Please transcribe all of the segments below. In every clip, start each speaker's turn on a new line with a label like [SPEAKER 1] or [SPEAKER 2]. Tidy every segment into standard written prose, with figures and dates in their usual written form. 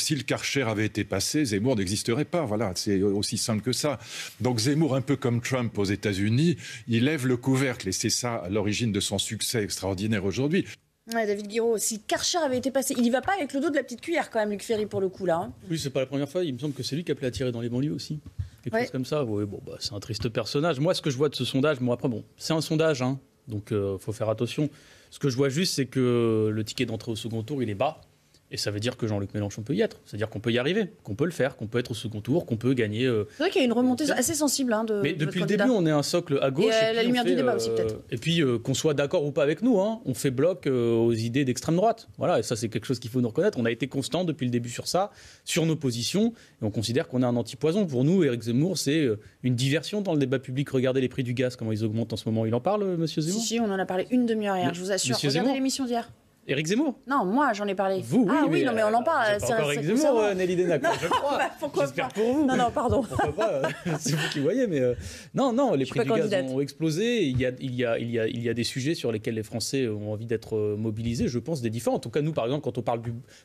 [SPEAKER 1] Si le Karcher avait été passé, Zemmour n'existerait pas. Voilà, c'est aussi simple que ça. Donc Zemmour, un peu comme Trump aux États-Unis, il lève le couvercle et c'est ça à l'origine de son succès extraordinaire aujourd'hui.
[SPEAKER 2] Ouais, David Guiraud, si Karcher avait été passé, il n'y va pas avec le dos de la petite cuillère quand même, Luc Ferry, pour le coup là. Hein.
[SPEAKER 3] Oui, c'est pas la première fois. Il me semble que c'est lui qui a appelé à tirer dans les banlieues aussi. Quelque chose comme ça. Oui, bon, c'est un triste personnage. Moi, ce que je vois de ce sondage, après, c'est un sondage, hein, donc faut faire attention. Ce que je vois juste, c'est que le ticket d'entrée au second tour, il est bas. Et ça veut dire que Jean-Luc Mélenchon peut y être. C'est-à-dire qu'on peut y arriver, qu'on peut le faire, qu'on peut être au second tour, qu'on peut gagner.
[SPEAKER 2] C'est vrai qu'il y a une remontée assez sensible. Hein,
[SPEAKER 3] mais depuis le début, on est un socle à gauche.
[SPEAKER 2] Et la lumière du débat aussi, peut-être.
[SPEAKER 3] Et puis, qu'on soit d'accord ou pas avec nous, hein, on fait bloc aux idées d'extrême droite. Voilà, et ça, c'est quelque chose qu'il faut nous reconnaître. On a été constant depuis le début sur ça, sur nos positions. Et on considère qu'on est un anti-poison. Pour nous, Éric Zemmour, c'est une diversion dans le débat public. Regardez les prix du gaz, comment ils augmentent en ce moment. Il en parle, monsieur Zemmour ?
[SPEAKER 2] Si, on en a parlé une demi-heure hier, je vous assure. Regardez l'émission d'hier.
[SPEAKER 3] Éric Zemmour ?
[SPEAKER 2] Non, moi j'en ai parlé.
[SPEAKER 3] Vous, oui,
[SPEAKER 2] oui, non, mais on en parle.
[SPEAKER 3] C'est pas encore Éric Zemmour, Nelly Denac, je crois.
[SPEAKER 2] Pourquoi
[SPEAKER 3] J'espère
[SPEAKER 2] pas.
[SPEAKER 3] pour vous.
[SPEAKER 2] Non, pardon.
[SPEAKER 3] Pourquoi pas. C'est vous qui voyez, mais non, les prix du gaz ont explosé. Il y a des sujets sur lesquels les Français ont envie d'être mobilisés, je pense, des différents. En tout cas, nous, par exemple, quand on parle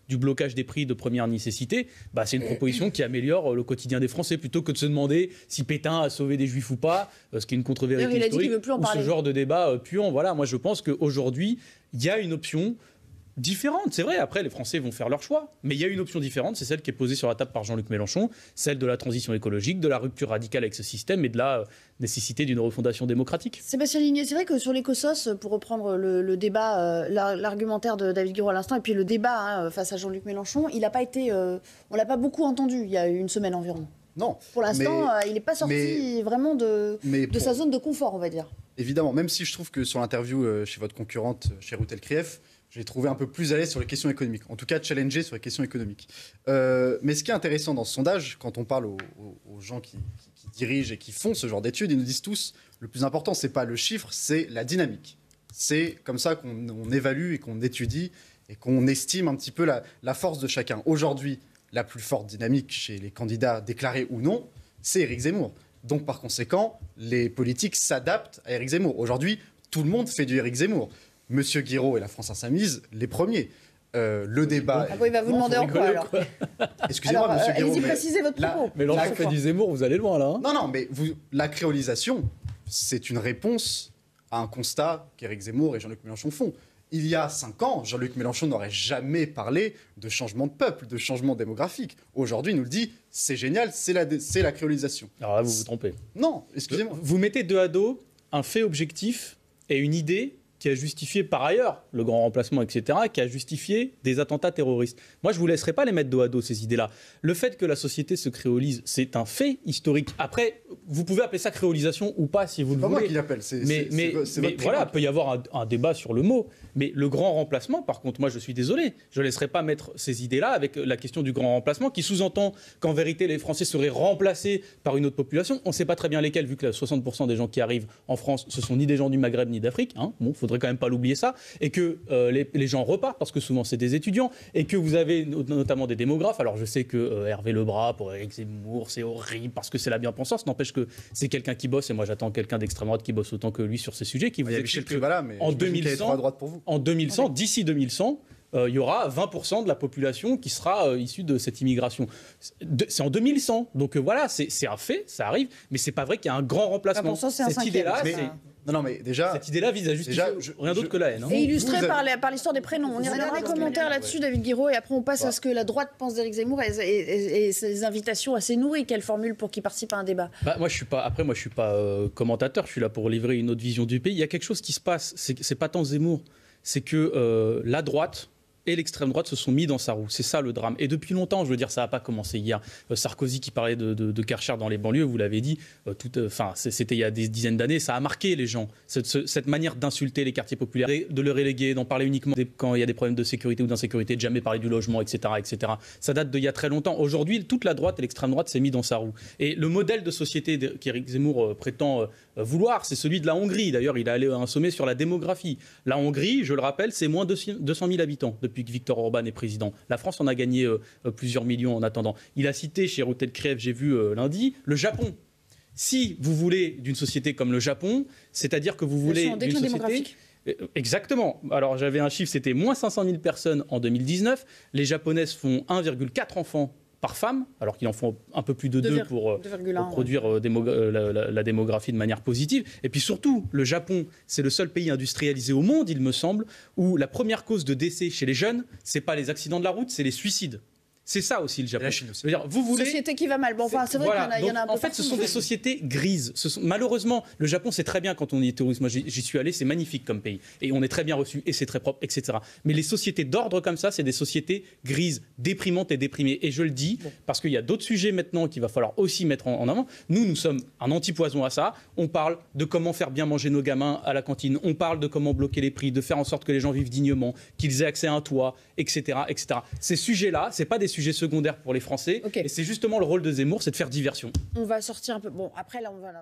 [SPEAKER 3] du blocage des prix de première nécessité, c'est une proposition qui améliore le quotidien des Français, plutôt que de se demander si Pétain a sauvé des Juifs ou pas, ce qui est une contre-vérité historique, ou ce genre de débat puant. Voilà, moi, je pense qu'aujourd'hui, il y a une option différente, c'est vrai, après les Français vont faire leur choix, mais il y a une option différente, c'est celle qui est posée sur la table par Jean-Luc Mélenchon, celle de la transition écologique, de la rupture radicale avec ce système et de la nécessité d'une refondation démocratique.
[SPEAKER 2] Sébastien Ligné, c'est vrai que sur l'écosos, pour reprendre le débat, l'argumentaire de David Guiraud à l'instant, et puis le débat face à Jean-Luc Mélenchon, il n'a pas été, on l'a pas beaucoup entendu il y a une semaine environ.
[SPEAKER 4] Non.
[SPEAKER 2] Pour l'instant, il n'est pas sorti vraiment de sa zone de confort, on va dire.
[SPEAKER 4] Évidemment, même si je trouve que sur l'interview chez votre concurrente, chez Routel Krief, j'ai trouvé un peu plus à l'aise sur les questions économiques. En tout cas, challenger sur les questions économiques. Mais ce qui est intéressant dans ce sondage, quand on parle aux gens qui dirigent et qui font ce genre d'études, ils nous disent tous, le plus important, c'est pas le chiffre, c'est la dynamique. C'est comme ça qu'on évalue et qu'on étudie et qu'on estime un petit peu la force de chacun. Aujourd'hui, la plus forte dynamique chez les candidats déclarés ou non, c'est Éric Zemmour. Donc, par conséquent, les politiques s'adaptent à Éric Zemmour. Aujourd'hui, tout le monde fait du Éric Zemmour. Monsieur Guiraud et la France Insoumise, les premiers. Le débat...
[SPEAKER 2] il va vous demander en quoi, alors
[SPEAKER 4] Excusez-moi, monsieur Guiraud.
[SPEAKER 2] Allez-y, précisez votre propos.
[SPEAKER 3] Mais lorsqu'on fait du Zemmour, vous allez loin, là. Hein.
[SPEAKER 4] Non, mais la créolisation, c'est une réponse à un constat qu'Éric Zemmour et Jean-Luc Mélenchon font. Il y a 5 ans, Jean-Luc Mélenchon n'aurait jamais parlé de changement de peuple, de changement démographique. Aujourd'hui, il nous le dit, c'est génial, c'est la créolisation.
[SPEAKER 3] Alors là, vous vous trompez.
[SPEAKER 4] Non, excusez-moi.
[SPEAKER 3] Vous mettez dos à dos un fait objectif et une idée qui a justifié par ailleurs le grand remplacement, etc., qui a justifié des attentats terroristes. Moi, je ne vous laisserai pas les mettre dos à dos, ces idées-là. Le fait que la société se créolise, c'est un fait historique. Après, vous pouvez appeler ça créolisation ou pas, si vous le voulez.
[SPEAKER 4] C'est pas moi qui l'appelle,
[SPEAKER 3] mais voilà, il peut y avoir un débat sur le mot. Mais le grand remplacement, par contre, moi, je suis désolé, je ne laisserai pas mettre ces idées-là avec la question du grand remplacement, qui sous-entend qu'en vérité, les Français seraient remplacés par une autre population. On ne sait pas très bien lesquels, vu que 60% des gens qui arrivent en France, ce sont ni des gens du Maghreb, ni d'Afrique. Hein. Bon, faudrait quand même pas l'oublier ça, et que les gens repartent, parce que souvent c'est des étudiants, et que vous avez notamment des démographes. Alors je sais que Hervé Lebras, pour Éric Zemmour, c'est horrible, parce que c'est la bien-pensance, n'empêche que c'est quelqu'un qui bosse, et moi j'attends quelqu'un d'extrême droite qui bosse autant que lui sur ces sujets, qui vous explique qu'en 2100, d'ici 2100, il y aura 20% de la population qui sera issue de cette immigration. C'est en 2100. Donc voilà, c'est un fait, ça arrive, mais c'est pas vrai qu'il y a un grand remplacement.
[SPEAKER 2] Cette
[SPEAKER 4] idée-là, non, mais déjà,
[SPEAKER 3] cette idée-là vise à justifier rien d'autre que la haine. Hein.
[SPEAKER 2] Et illustré par l'histoire des prénoms. On y reviendra un commentaire là-dessus, David Guiraud, et après on passe à ce que la droite pense d'Éric Zemmour et ses invitations assez nourries qu'elle formule pour qu'il participe à un débat.
[SPEAKER 3] Moi, je suis pas commentateur, je suis là pour livrer une autre vision du pays. Il y a quelque chose qui se passe, c'est pas tant Zemmour, c'est que la droite et l'extrême droite se sont mis dans sa roue. C'est ça le drame. Et depuis longtemps, je veux dire, ça n'a pas commencé hier. Sarkozy qui parlait de Karcher dans les banlieues, vous l'avez dit, c'était il y a des dizaines d'années, ça a marqué les gens. Cette manière d'insulter les quartiers populaires, de le reléguer, d'en parler uniquement quand il y a des problèmes de sécurité ou d'insécurité, de jamais parler du logement, etc., etc. Ça date d'il y a très longtemps. Aujourd'hui, toute la droite et l'extrême droite s'est mis dans sa roue. Et le modèle de société qu'Éric Zemmour prétend vouloir, c'est celui de la Hongrie. D'ailleurs, il a allé à un sommet sur la démographie. La Hongrie, je le rappelle, c'est moins de 200 000 habitants depuis que Viktor Orban est président. La France en a gagné plusieurs millions en attendant. Il a cité chez Routel Krief, j'ai vu lundi, le Japon. Si vous voulez d'une société comme le Japon, c'est-à-dire que vous voulez d'une société Exactement. Alors j'avais un chiffre, c'était moins 500 000 personnes en 2019. Les Japonaises font 1,4 enfants par femme, alors qu'ils en font un peu plus de 2 pour produire la démographie de manière positive. Et puis surtout, le Japon, c'est le seul pays industrialisé au monde, il me semble, où la première cause de décès chez les jeunes, c'est pas les accidents de la route, c'est les suicides. C'est ça aussi le Japon.
[SPEAKER 4] La Chine aussi.
[SPEAKER 3] Je veux dire, vous voulez...
[SPEAKER 2] Société qui va mal. Bon, enfin, c'est vrai qu'il y en a un peu.
[SPEAKER 3] En fait, ce sont des sociétés grises. Malheureusement, le Japon, c'est très bien quand on y est touriste. Moi, j'y suis allé, c'est magnifique comme pays. Et on est très bien reçu, et c'est très propre, etc. Mais les sociétés d'ordre comme ça, c'est des sociétés grises, déprimantes et déprimées. Et je le dis parce qu'il y a d'autres sujets maintenant qu'il va falloir aussi mettre en avant. Nous sommes un antipoison à ça. On parle de comment faire bien manger nos gamins à la cantine. On parle de comment bloquer les prix, de faire en sorte que les gens vivent dignement, qu'ils aient accès à un toit, etc., etc. Ces sujets-là, c'est pas des sujets secondaires pour les Français. Okay. Et c'est justement le rôle de Zemmour, c'est de faire diversion.
[SPEAKER 2] On va sortir un peu. Bon, après, là, on va...